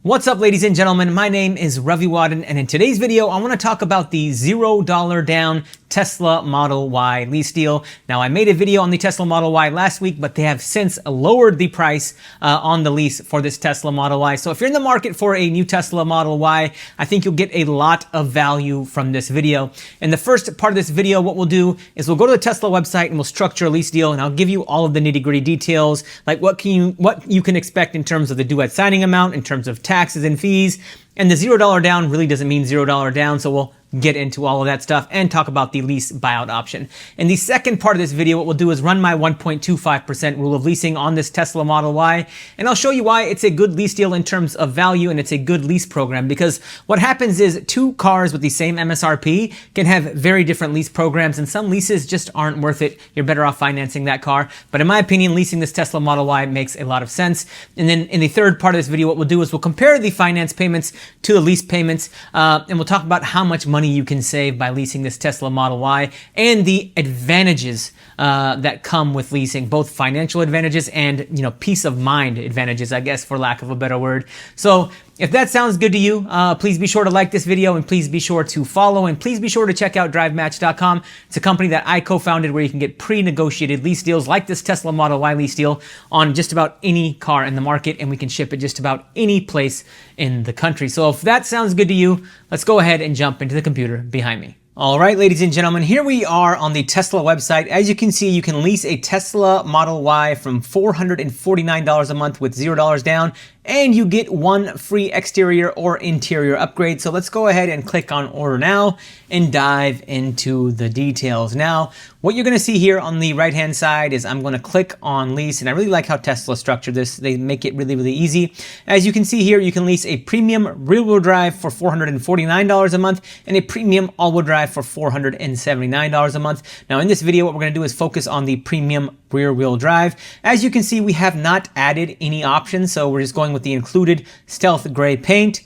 What's up, ladies and gentlemen? My name is Ravi Wadan, and in today's video, I want to talk about the $0 down Tesla Model Y lease deal. Now, I made a video on the Tesla Model Y last week, but they have since lowered the price on the lease for this Tesla Model Y. So if you're in the market for a new Tesla Model Y, I think you'll get a lot of value from this video. In the first part of this video, what we'll do is we'll go to the Tesla website and we'll structure a lease deal, and I'll give you all of the nitty-gritty details, like what you can expect in terms of the due at signing amount, in terms of taxes and fees. And the $0 down really doesn't mean $0 down, so we'll get into all of that stuff and talk about the lease buyout option. In the second part of this video, what we'll do is run my 1.25% rule of leasing on this Tesla Model Y, and I'll show you why it's a good lease deal in terms of value and it's a good lease program, because what happens is two cars with the same MSRP can have very different lease programs, and some leases just aren't worth it. You're better off financing that car. But in my opinion, leasing this Tesla Model Y makes a lot of sense. And then in the third part of this video, what we'll do is we'll compare the finance payments to the lease payments, and we'll talk about how much money you can save by leasing this Tesla Model Y and the advantages that come with leasing, both financial advantages and, peace of mind advantages, I guess, for lack of a better word. So if that sounds good to you, please be sure to like this video, and please be sure to follow, and please be sure to check out DriveMatch.com. It's a company that I co-founded where you can get pre-negotiated lease deals like this Tesla Model Y lease deal on just about any car in the market, and we can ship it just about any place in the country. So if that sounds good to you, let's go ahead and jump into the computer behind me. All right, ladies and gentlemen, here we are on the Tesla website. As you can see, you can lease a Tesla Model Y from $449 a month with $0 down, and you get one free exterior or interior upgrade. So let's go ahead and click on order now and dive into the details. Now, what you're gonna see here on the right-hand side is I'm gonna click on lease, and I really like how Tesla structured this. They make it really, really easy. As you can see here, you can lease a premium rear-wheel drive for $449 a month and a premium all-wheel drive for $479 a month. Now, in this video, what we're gonna do is focus on the premium rear-wheel drive. As you can see, we have not added any options, so we're just going with the included stealth gray paint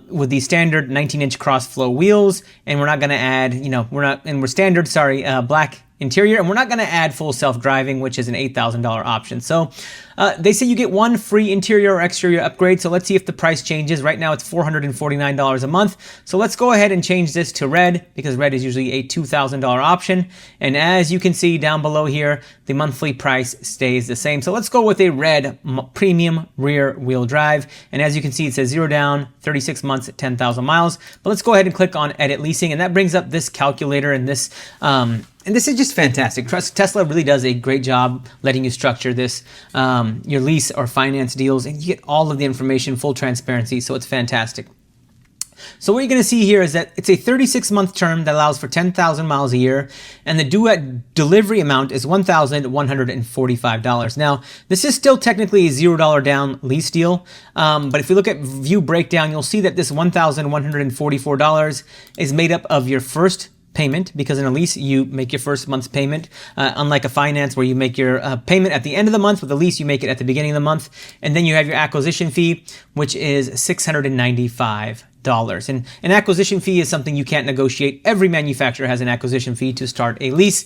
with the standard 19-inch cross-flow wheels, and we're not going to add, we're standard, black interior, and we're not going to add full self-driving, which is an $8,000 option. So they say you get one free interior or exterior upgrade, so let's see if the price changes. Right now it's $449 a month, so let's go ahead and change this to red, because red is usually a $2,000 option. And as you can see down below here, the monthly price stays the same. So let's go with a red premium rear wheel drive, and as you can see, it says 0 down, 36 months at 10,000 miles. But let's go ahead and click on edit leasing, and that brings up this calculator, and this is just fantastic. Tesla really does a great job letting you structure this, your lease or finance deals, and you get all of the information, full transparency, so it's fantastic. So what you're going to see here is that it's a 36-month term that allows for 10,000 miles a year, and the due at delivery amount is $1,145. Now, this is still technically a $0 down lease deal, but if you look at view breakdown, you'll see that this $1,144 is made up of your first payment, because in a lease you make your first month's payment, unlike a finance where you make your payment at the end of the month. With a lease, you make it at the beginning of the month, and then you have your acquisition fee, which is $695. And an acquisition fee is something you can't negotiate. Every manufacturer has an acquisition fee to start a lease.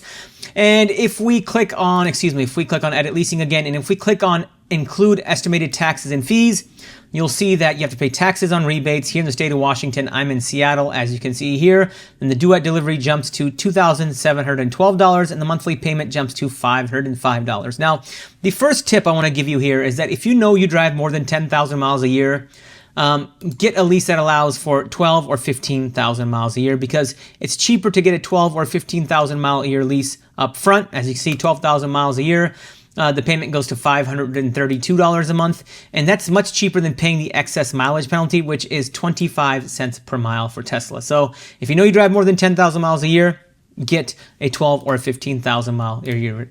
And if we click on edit leasing again, and if we click on include estimated taxes and fees, you'll see that you have to pay taxes on rebates. Here in the state of Washington, I'm in Seattle, as you can see here, and the due at delivery jumps to $2,712, and the monthly payment jumps to $505. Now, the first tip I want to give you here is that if you know you drive more than 10,000 miles a year, get a lease that allows for 12 or 15,000 miles a year, because it's cheaper to get a 12 or 15,000 mile a year lease up front. As you can see, 12,000 miles a year, the payment goes to $532 a month, and that's much cheaper than paying the excess mileage penalty, which is 25 cents per mile for Tesla. So if you know you drive more than 10,000 miles a year, get a 12 or 15,000 mile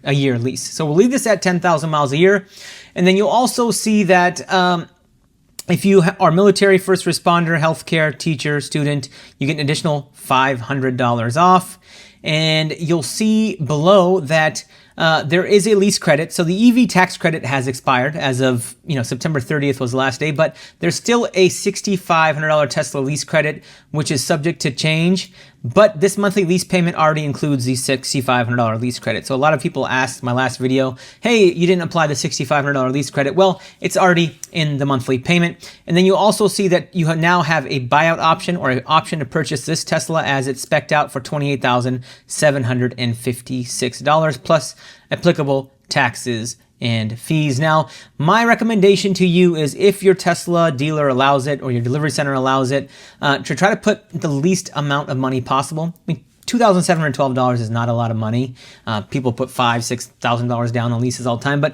a year lease. So we'll leave this at 10,000 miles a year, and then you'll also see that if you are military, first responder, healthcare, teacher, student, you get an additional $500 off. And you'll see below that there is a lease credit. So the EV tax credit has expired as of, September 30th was the last day, but there's still a $6,500 Tesla lease credit, which is subject to change but this monthly lease payment already includes the $6,500 lease credit. So a lot of people asked my last video, hey, you didn't apply the $6,500 lease credit. Well, it's already in the monthly payment. And then you also see that you now have a buyout option, or an option to purchase this Tesla as it's spec'd out for $28,756 plus applicable taxes and fees. Now, my recommendation to you is, if your Tesla dealer allows it or your delivery center allows it, to try to put the least amount of money possible. I mean, $2,712 is not a lot of money. People put $5,000, $6,000 down on leases all the time, but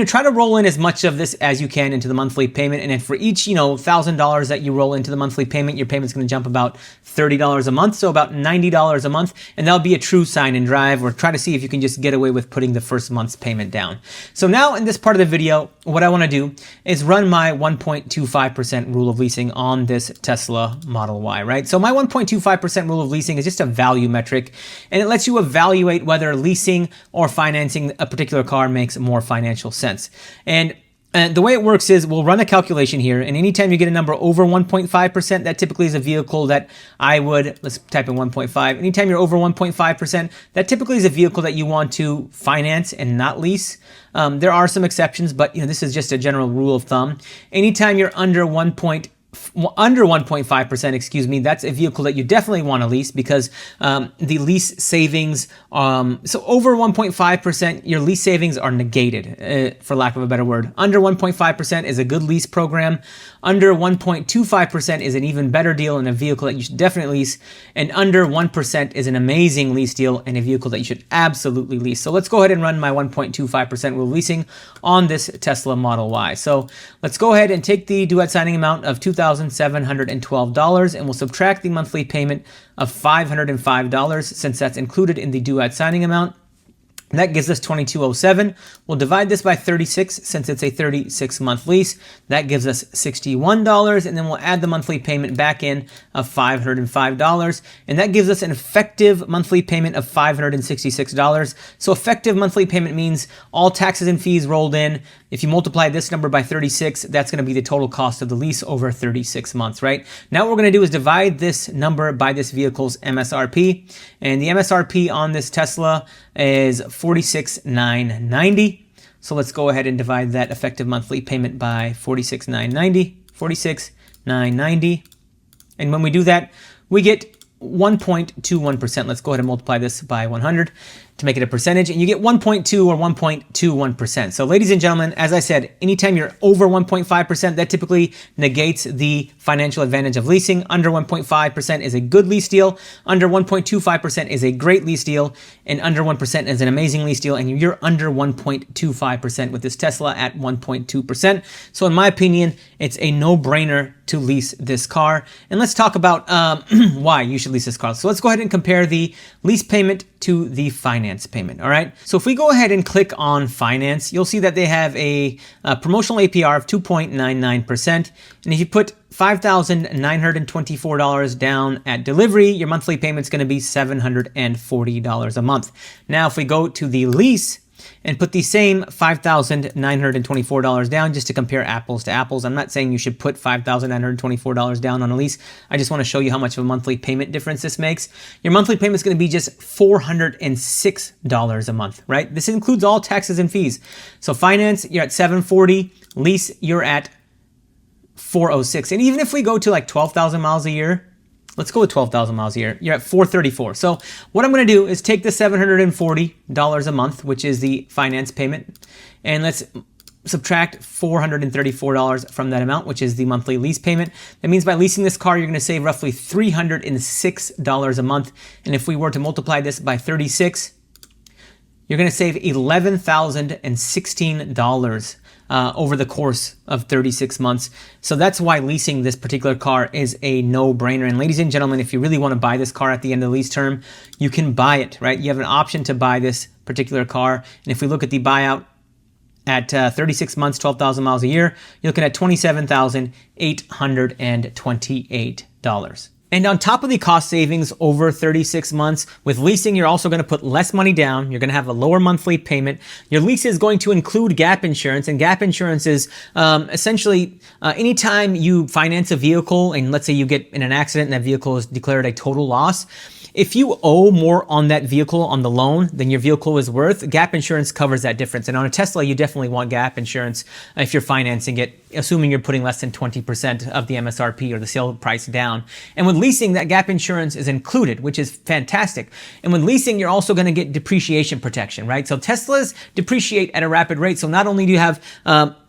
try to roll in as much of this as you can into the monthly payment. And then for each $1,000 that you roll into the monthly payment, your payment's going to jump about $30 a month, so about $90 a month, and that'll be a true sign and drive. Or try to see if you can just get away with putting the first month's payment down. So now in this part of the video, what I want to do is run my 1.25% rule of leasing on this Tesla Model Y, right? So my 1.25% rule of leasing is just a value metric, and it lets you evaluate whether leasing or financing a particular car makes more financial sense. And the way it works is, we'll run a calculation here, and anytime you get a number over 1.5%, that typically is a vehicle that I would, let's type in 1.5. Anytime you're over 1.5%, that typically is a vehicle that you want to finance and not lease. There are some exceptions, but this is just a general rule of thumb. Anytime you're under 1.5%, excuse me, that's a vehicle that you definitely want to lease, because the lease savings, so over 1.5%, your lease savings are negated, for lack of a better word. Under 1.5% is a good lease program. Under 1.25% is an even better deal and a vehicle that you should definitely lease. And under 1% is an amazing lease deal and a vehicle that you should absolutely lease. So let's go ahead and run my 1.25% rule leasing on this Tesla Model Y. So let's go ahead and take the due at signing amount of $2,712, and we'll subtract the monthly payment of $505, since that's included in the due at signing amount. That gives us $2,207. We'll divide this by 36, since it's a 36-month lease. That gives us $61, and then we'll add the monthly payment back in of $505, and that gives us an effective monthly payment of $566. So effective monthly payment means all taxes and fees rolled in. If you multiply this number by 36, that's going to be the total cost of the lease over 36 months, right? Now what we're going to do is divide this number by this vehicle's MSRP, and the MSRP on this Tesla is $46,990. So let's go ahead and divide that effective monthly payment by $46,990. And when we do that, we get 1.21%. Let's go ahead and multiply this by 100 to make it a percentage, and you get 1.2 or 1.21%. So ladies and gentlemen, as I said, anytime you're over 1.5%, that typically negates the financial advantage of leasing. Under 1.5% is a good lease deal. Under 1.25% is a great lease deal, and under 1% is an amazing lease deal, and you're under 1.25% with this Tesla at 1.2%. So in my opinion, it's a no-brainer to lease this car. And let's talk about why you should lease this car. So let's go ahead and compare the lease payment to the finance payment. All right. So if we go ahead and click on finance, you'll see that they have a promotional APR of 2.99%. And if you put $5,924 down at delivery, your monthly payment is going to be $740 a month. Now, if we go to the lease and put the same $5,924 down, just to compare apples to apples. I'm not saying you should put $5,924 down on a lease. I just want to show you how much of a monthly payment difference this makes. Your monthly payment is going to be just $406 a month, right? This includes all taxes and fees. So finance, you're at $740. Lease, you're at $406. And even if we go to like 12,000 miles a year, let's go with 12,000 miles a year, you're at $434. So what I'm going to do is take the $740 a month, which is the finance payment, and let's subtract $434 from that amount, which is the monthly lease payment. That means by leasing this car, you're going to save roughly $306 a month. And if we were to multiply this by 36, you're going to save $11,016 over the course of 36 months. So that's why leasing this particular car is a no-brainer. And ladies and gentlemen, if you really want to buy this car at the end of the lease term, you can buy it, right? You have an option to buy this particular car. And if we look at the buyout at 36 months, 12,000 miles a year, you're looking at $27,828. And on top of the cost savings over 36 months, with leasing, you're also going to put less money down. You're going to have a lower monthly payment. Your lease is going to include gap insurance, and gap insurance is essentially anytime you finance a vehicle and let's say you get in an accident and that vehicle is declared a total loss, if you owe more on that vehicle on the loan than your vehicle is worth, gap insurance covers that difference. And on a Tesla, you definitely want gap insurance if you're financing it, assuming you're putting less than 20% of the MSRP or the sale price down. And with leasing, that gap insurance is included, which is fantastic. And with leasing, you're also going to get depreciation protection, right? So Teslas depreciate at a rapid rate. So not only do you have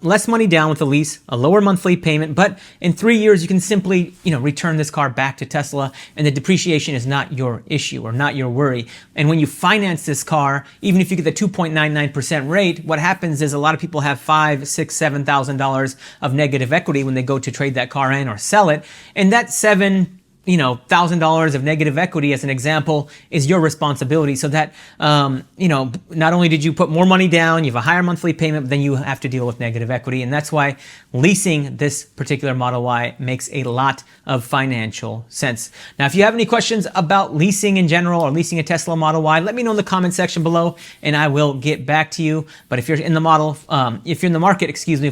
less money down with the lease, a lower monthly payment, but in 3 years, you can simply, return this car back to Tesla, and the depreciation is not your issue or not your worry. And when you finance this car, even if you get the 2.99% rate, what happens is a lot of people have $5,000, $6,000, $7,000 of negative equity when they go to trade that car in or sell it. And that $1,000 of negative equity, as an example, is your responsibility. So that, not only did you put more money down, you have a higher monthly payment, but then you have to deal with negative equity. And that's why leasing this particular Model Y makes a lot of financial sense. Now, if you have any questions about leasing in general or leasing a Tesla Model Y, let me know in the comment section below and I will get back to you. But if you're in the market,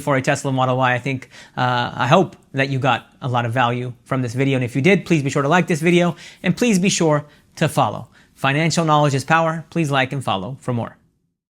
for a Tesla Model Y, I hope that you got a lot of value from this video. And if you did, please be sure to like this video and please be sure to follow. Financial knowledge is power. Please like and follow for more.